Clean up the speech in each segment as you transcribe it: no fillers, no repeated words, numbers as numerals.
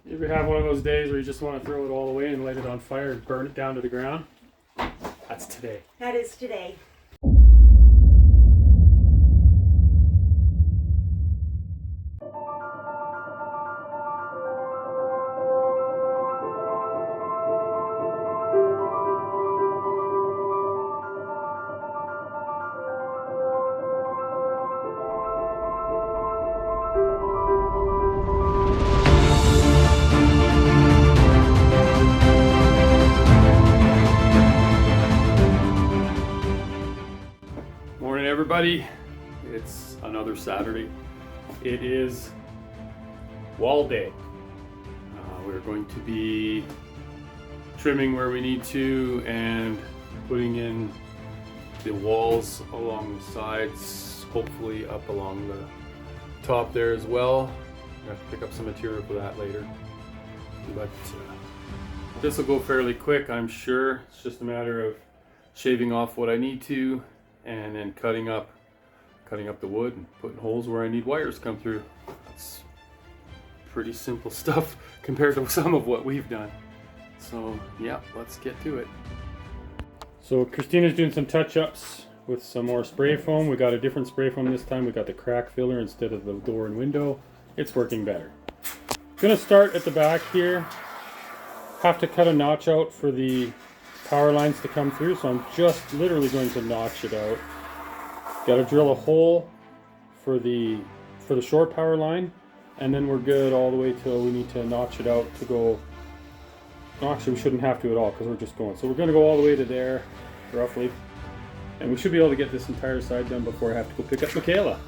You ever have one of those days where you just want to throw it all away and light it on fire and burn it down to the ground? That's today. That is today. Morning everybody, it's another Saturday. It is wall day. We're going to be trimming where we need to and putting in the walls along the sides, hopefully up along the top there as well. I have to pick up some material for that later. But this will go fairly quick, I'm sure. It's just a matter of shaving off what I need to and then cutting up the wood and putting holes where I need wires come through. That's pretty simple stuff compared to some of what we've done. So yeah, let's get to it. So Christina's doing some touch-ups with some more spray foam. We got a different spray foam this time. We got the crack filler instead of the door and window. It's working better. Gonna start at the back here. Have to cut a notch out for the power lines to come through, so I'm just literally going to notch it out. Got to drill a hole for the short power line, and then we're good all the way till we need to notch it out to go. Actually, we shouldn't have to at all because we're just going. So we're going to go all the way to there, roughly, and we should be able to get this entire side done before I have to go pick up Michaela.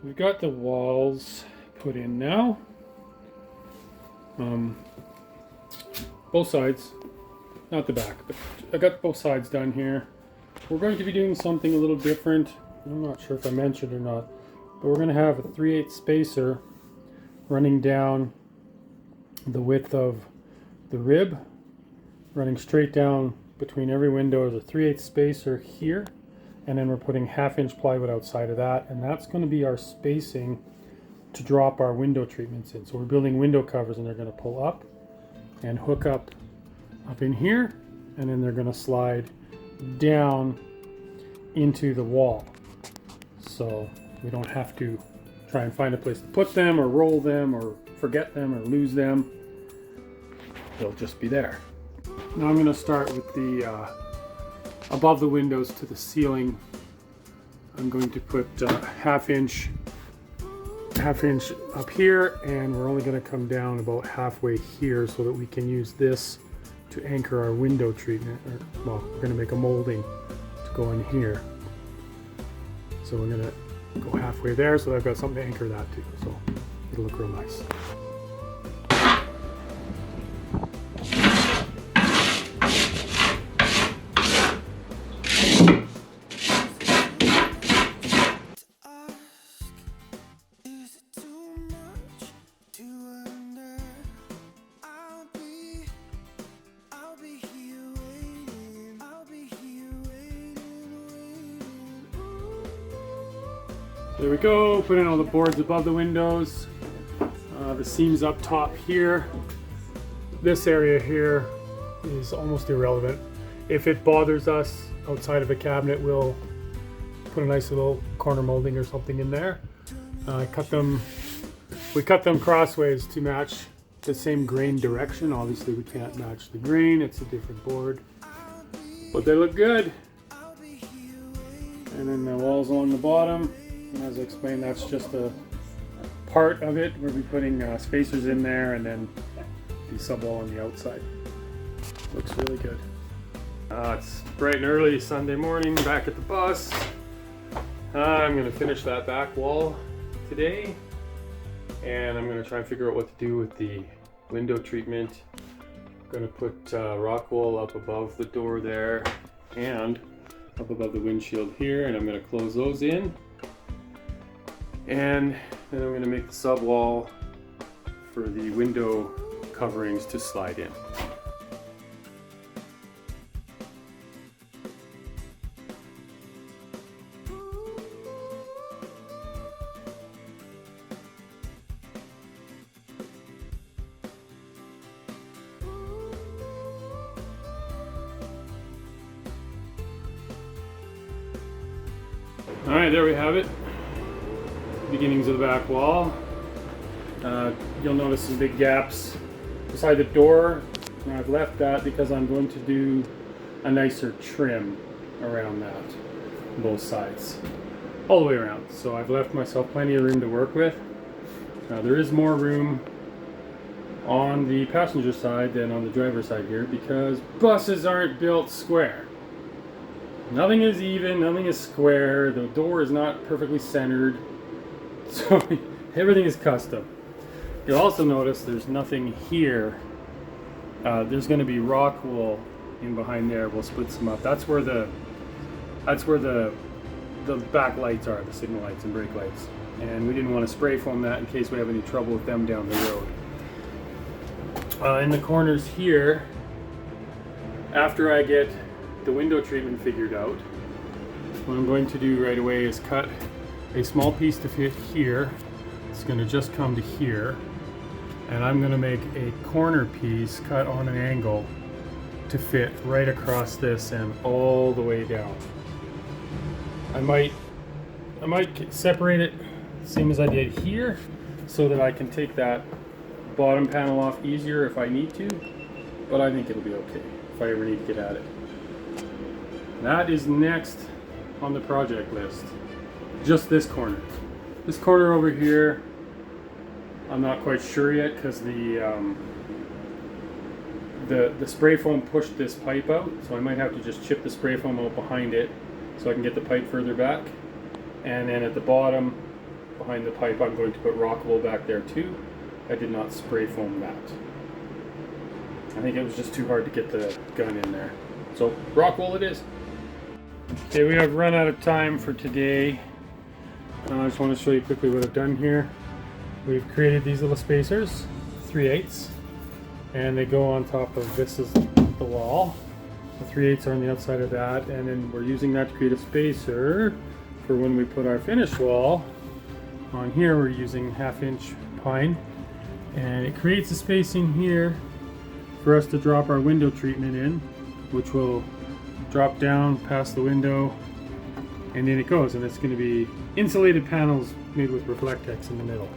We've got the walls put in now. Both sides, not the back, but I got both sides done here. We're going to be doing something a little different. I'm not sure if I mentioned or not, but we're going to have a 3/8 spacer running down the width of the rib, running straight down between every window is a 3/8 spacer here. And then we're putting 1/2-inch plywood outside of that, and that's going to be our spacing to drop our window treatments in. So we're building window covers, and they're going to pull up and hook up in here, and then they're going to slide down into the wall. So we don't have to try and find a place to put them or roll them or forget them or lose them. They'll just be there. Now I'm going to start with the above the windows to the ceiling. I'm going to put 1/2 inch up here, and we're only going to come down about halfway here so that we can use this to anchor our window treatment. Well, we're going to make a molding to go in here. So we're going to go halfway there, so I've got something to anchor that to. So it'll look real nice. There we go, put in all the boards above the windows, the seams up top here. This area here is almost irrelevant. If it bothers us outside of a cabinet, we'll put a nice little corner molding or something in there. We cut them crossways to match the same grain direction. Obviously we can't match the grain, it's a different board, but they look good. And then the walls along the bottom. And as I explained, that's just a part of it. We'll be putting spacers in there and then the subwall on the outside. Looks really good. It's bright and early Sunday morning, back at the bus. I'm going to finish that back wall today. and I'm going to try and figure out what to do with the window treatment. I'm going to put rock wool up above the door there and up above the windshield here, and I'm going to close those in. And then I'm going to make the sub wall for the window coverings to slide in. Alright, there we have it. Beginnings of the back wall. You'll notice some big gaps beside the door. And I've left that because I'm going to do a nicer trim around that, both sides, all the way around. So I've left myself plenty of room to work with. Now there is more room on the passenger side than on the driver's side here because buses aren't built square. Nothing is even, nothing is square, the door is not perfectly centered, so everything is custom. You'll also notice there's nothing here. There's going to be rock wool in behind there. We'll split some up. That's where the back lights are, the signal lights and brake lights. And we didn't want to spray foam that in case we have any trouble with them down the road. In the corners here, after I get the window treatment figured out, what I'm going to do right away is cut a small piece to fit here. It's going to just come to here, and I'm going to make a corner piece cut on an angle to fit right across this and all the way down. I might separate it same as I did here so that I can take that bottom panel off easier if I need to, but I think it'll be okay if I ever need to get at it. That is next on the project list. Just this corner. This corner over here, I'm not quite sure yet because the spray foam pushed this pipe out, so I might have to just chip the spray foam out behind it so I can get the pipe further back. And then at the bottom, behind the pipe, I'm going to put rock wool back there too. I did not spray foam that. I think it was just too hard to get the gun in there. So rock wool it is. Okay, we have run out of time for today. I just want to show you quickly what I've done here. We've created these little spacers, 3/8, and they go on top of this is the wall. The 3/8 are on the outside of that, and then we're using that to create a spacer for when we put our finished wall. On here we're using 1/2" pine, and it creates a spacing here for us to drop our window treatment in, which will drop down past the window, and then it goes, and it's going to be insulated panels made with Reflectex in the middle,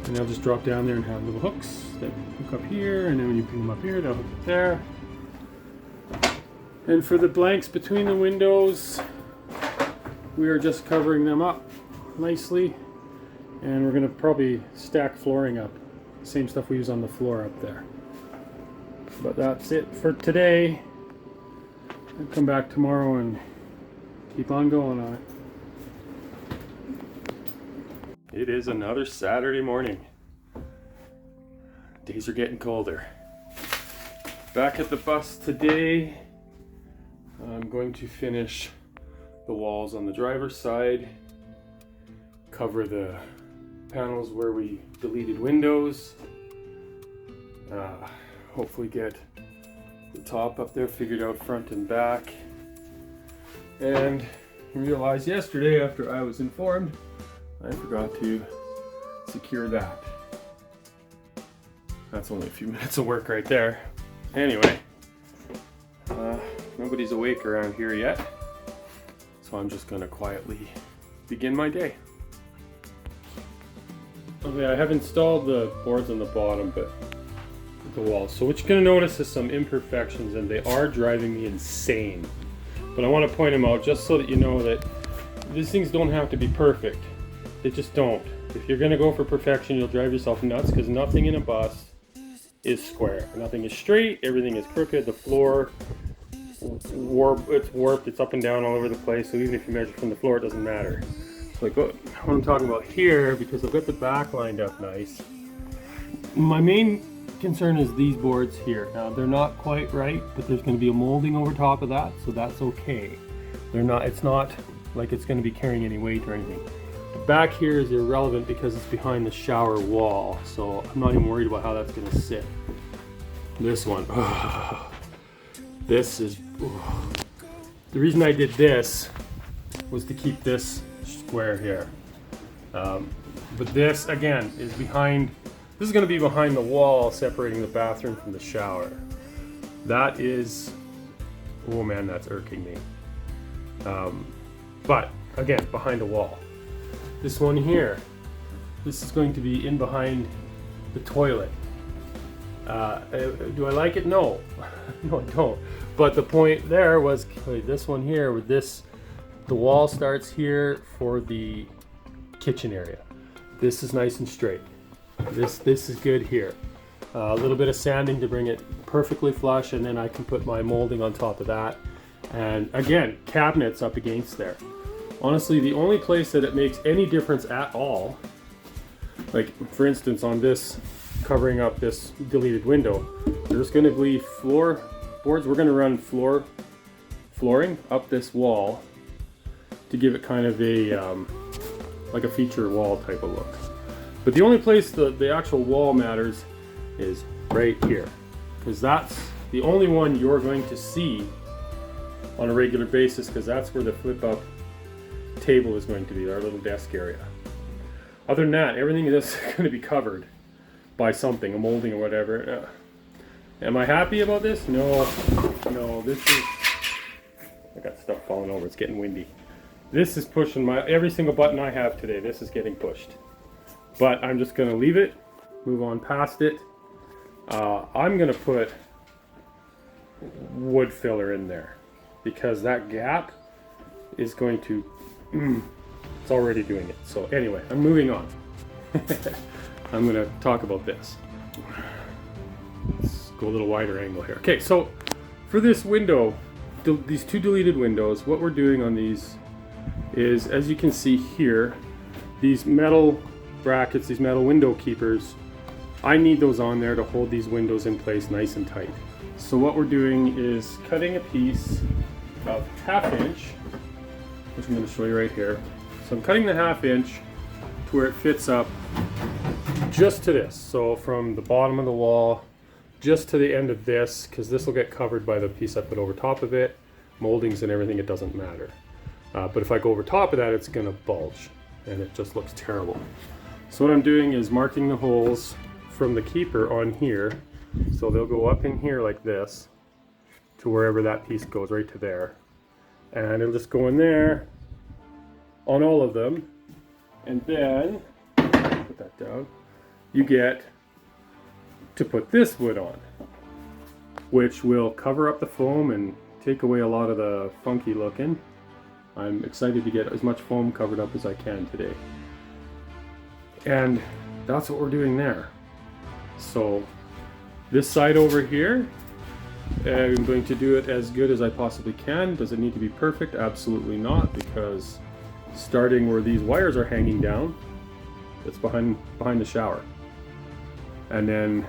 and they'll just drop down there and have little hooks that hook up here, and then when you put them up here they'll hook up there. And for the blanks between the windows, we are just covering them up nicely, and we're going to probably stack flooring up, same stuff we use on the floor up there. But that's it for today. I'll come back tomorrow and keep on going on it. It is another Saturday morning. Days are getting colder. Back at the bus today. I'm going to finish the walls on the driver's side, cover the panels where we deleted windows, hopefully get the top up there figured out front and back, and realized yesterday after I was informed I forgot to secure that. That's only a few minutes of work right there. Anyway, nobody's awake around here yet, so I'm just gonna quietly begin my day. Okay, I have installed the boards on the bottom, but the walls. So what you're gonna notice is some imperfections, and they are driving me insane. But I want to point them out just so that you know that these things don't have to be perfect. They just don't. If you're gonna go for perfection, you'll drive yourself nuts, because nothing in a bus is square. Nothing is straight. Everything is crooked. The floor, it's warped. It's up and down all over the place. So even if you measure from the floor, it doesn't matter. So like what I'm talking about here, because I've got the back lined up nice. My main concern is these boards here. Now they're not quite right, but there's going to be a molding over top of that, so that's okay. It's not like it's going to be carrying any weight or anything. The back here is irrelevant because it's behind the shower wall, so I'm not even worried about how that's going to sit. This one, this is, the reason I did this was to keep this square here. But this again is behind, this is going to be behind the wall separating the bathroom from the shower. That is, oh man, that's irking me. But again, behind the wall. This one here, this is going to be in behind the toilet. Do I like it? No. No, I don't. But the point there was this one here with this, the wall starts here for the kitchen area. This is nice and straight. This is good here. A little bit of sanding to bring it perfectly flush, and then I can put my molding on top of that. And again, cabinets up against there. Honestly, the only place that it makes any difference at all, like for instance on this, covering up this deleted window, there's going to be floor boards. We're going to run flooring up this wall to give it kind of a like a feature wall type of look. But the only place the actual wall matters is right here, because that's the only one you're going to see on a regular basis, because that's where the flip up table is going to be, our little desk area. Other than that, everything is going to be covered by something, a molding or whatever. Am I happy about this? No, this is, I got stuff falling over, it's getting windy. This is pushing every single button I have today, this is getting pushed. But I'm just gonna leave it, move on past it. I'm gonna put wood filler in there, because that gap is going to, it's already doing it. So anyway, I'm moving on. I'm gonna talk about this. Let's go a little wider angle here. Okay, so for this window, these two deleted windows, what we're doing on these is, as you can see here, these metal brackets, these metal window keepers, I need those on there to hold these windows in place nice and tight. So what we're doing is cutting a piece of 1/2 inch, which I'm going to show you right here. So I'm cutting the 1/2 inch to where it fits up just to this. So from the bottom of the wall just to the end of this, because this will get covered by the piece I put over top of it. Moldings and everything, it doesn't matter. But if I go over top of that, it's going to bulge and it just looks terrible. So what I'm doing is marking the holes from the keeper on here. So they'll go up in here like this to wherever that piece goes, right to there. And it'll just go in there on all of them. And then, put that down, you get to put this wood on, which will cover up the foam and take away a lot of the funky looking. I'm excited to get as much foam covered up as I can today. And that's what we're doing there. So this side over here, I'm going to do it as good as I possibly can. Does it need to be perfect? Absolutely not, because starting where these wires are hanging down, it's behind the shower. And then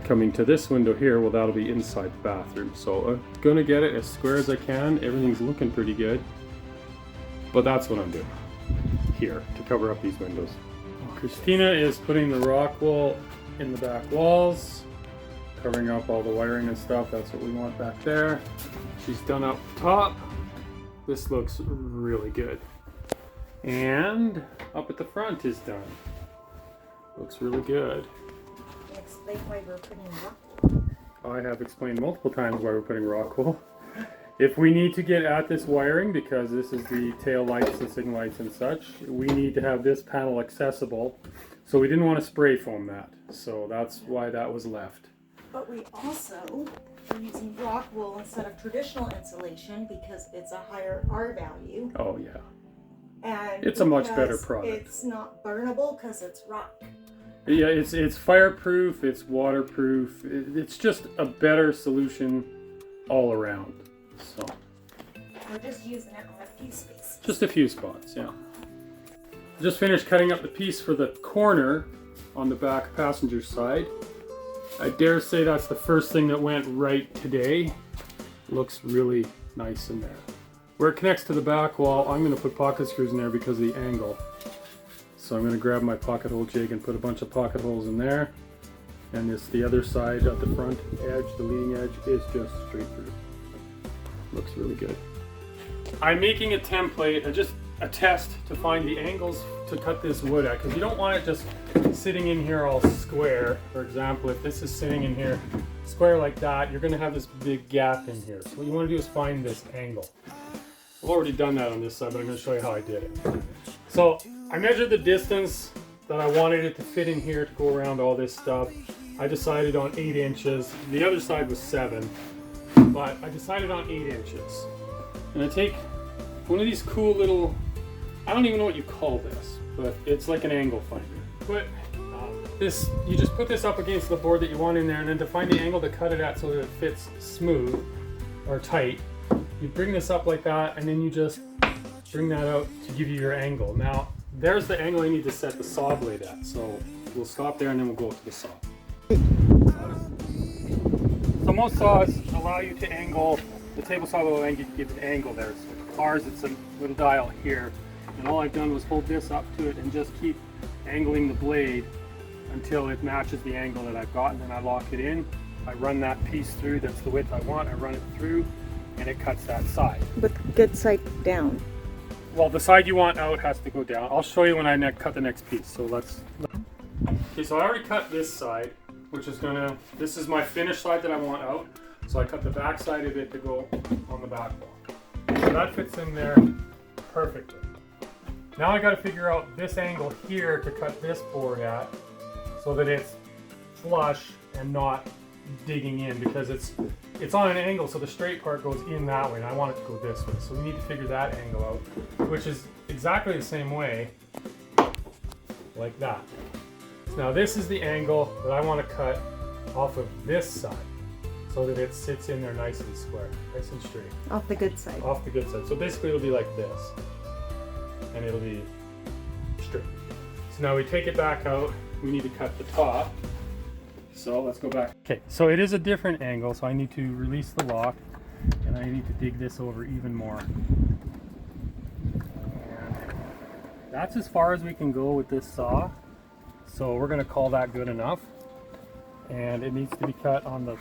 coming to this window here, well, that'll be inside the bathroom. So I'm gonna get it as square as I can. Everything's looking pretty good. But that's what I'm doing here to cover up these windows. Christina is putting the rock wool in the back walls, covering up all the wiring and stuff. That's what we want back there. She's done up top. This looks really good. And up at the front is done. Looks really good. Explain why we're putting rock wool. I have explained multiple times why we're putting rock wool. If we need to get at this wiring, because this is the tail lights, the signal lights and such, we need to have this panel accessible. So we didn't want to spray foam that. So that's why that was left. But we also are using rock wool instead of traditional insulation because it's a higher R value. Oh yeah. And it's a much better product. It's not burnable because it's rock. Yeah, it's fireproof, it's waterproof. It's just a better solution all around. So We're just using it on a few spaces. Just a few spots, yeah. Just finished cutting up the piece for the corner on the back passenger side. I dare say that's the first thing that went right today. Looks really nice in there. Where it connects to the back wall, I'm going to put pocket screws in there because of the angle. So I'm going to grab my pocket hole jig and put a bunch of pocket holes in there. And the other side of the front edge, the leading edge, is just straight through. Looks really good. I'm making a template, just a test to find the angles to cut this wood at, because you don't want it just sitting in here all square. For example, if this is sitting in here square like that, you're going to have this big gap in here. So what you want to do is find this angle. I've already done that on this side, but I'm going to show you how I did it. So I measured the distance that I wanted it to fit in here to go around all this stuff. I decided on 8 inches. The other side was 7, but I decided on 8 inches. And I take one of these cool little, I don't even know what you call this, but it's like an angle finder. But this, you just put this up against the board that you want in there, and then to find the angle to cut it at so that it fits smooth or tight, you bring this up like that, and then you just bring that out to give you your angle. Now, there's the angle you need to set the saw blade at. So we'll stop there and then we'll go to the saw. So most saws allow you to angle, the table saw will allow you to give an angle there. So ours, it's a little dial here. And all I've done was hold this up to it and just keep angling the blade until it matches the angle that I've got, and then I lock it in. I run that piece through, that's the width I want, I run it through, and it cuts that side. But good side down. Well, the side you want out has to go down. I'll show you when I cut the next piece. So okay, so I already cut this side, which is this is my finished side that I want out. So I cut the back side of it to go on the back wall. So that fits in there perfectly. Now I got to figure out this angle here to cut this board at so that it's flush and not digging in, because it's on an angle, so the straight part goes in that way and I want it to go this way. So we need to figure that angle out, which is exactly the same way, like that. So now this is the angle that I want to cut off of this side so that it sits in there nice and square, nice and straight. Off the good side. Off the good side. So basically it'll be like this, and it'll be straight. So now we take it back out, we need to cut the top. So let's go back. Okay, so it is a different angle, so I need to release the lock and I need to dig this over even more. And that's as far as we can go with this saw. So we're going to call that good enough. And it needs to be cut on the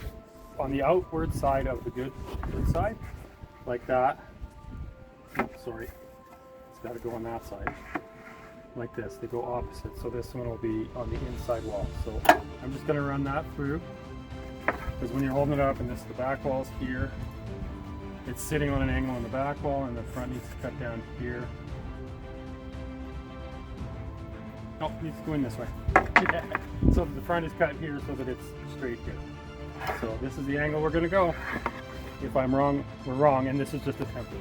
outward side of the good side, like that. Oops, sorry, it's got to go on that side. Like this, they go opposite, so this one will be on the inside wall. So I'm just going to run that through, because when you're holding it up and the back wall's here, it's sitting on an angle on the back wall, and the front needs to cut down here. No, it needs to go in this way. So the front is cut here so that it's straight here. So this is the angle we're going to go. If I'm wrong, we're wrong, and this is just a template.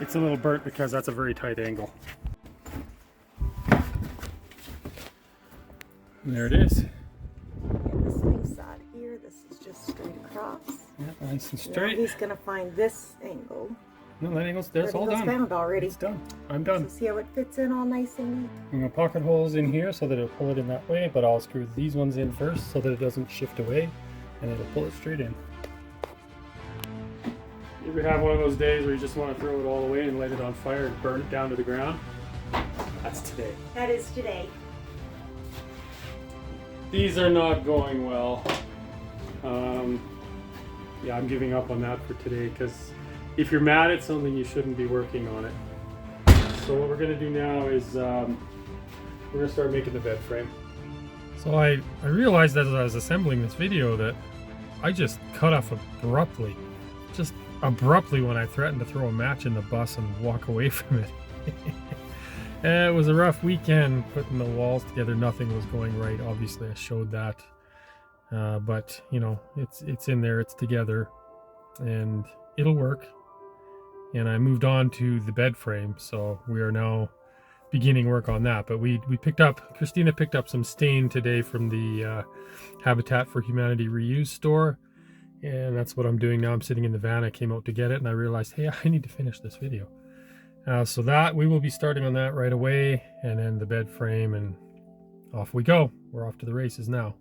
It's a little burnt because that's a very tight angle. And there it is. This thing's side here, this is just straight across. Yeah, nice and straight. Now he's gonna find this angle. No, that angle's there. It's all done. Found already. It's done. I'm done. So see how it fits in all nice and neat? I'm gonna pocket holes in here so that it'll pull it in that way, but I'll screw these ones in first so that it doesn't shift away, and it'll pull it straight in. You ever have one of those days where you just want to throw it all away and light it on fire and burn it down to the ground? That's today. That is today. These are not going well. Yeah, I'm giving up on that for today, because if you're mad at something, you shouldn't be working on it. So what we're going to do now is we're going to start making the bed frame. So I realized as I was assembling this video that I just cut off abruptly. Just abruptly when I threatened to throw a match in the bus and walk away from it. It was a rough weekend putting the walls together. Nothing was going right. Obviously, I showed that, but you know, it's in there. It's together, and it'll work. And I moved on to the bed frame, so we are now beginning work on that. But we Christina picked up some stain today from the Habitat for Humanity reuse store, and that's what I'm doing now. I'm sitting in the van. I came out to get it, and I realized, hey, I need to finish this video. So that we will be starting on that right away, and then the bed frame, and off we go. We're off to the races now.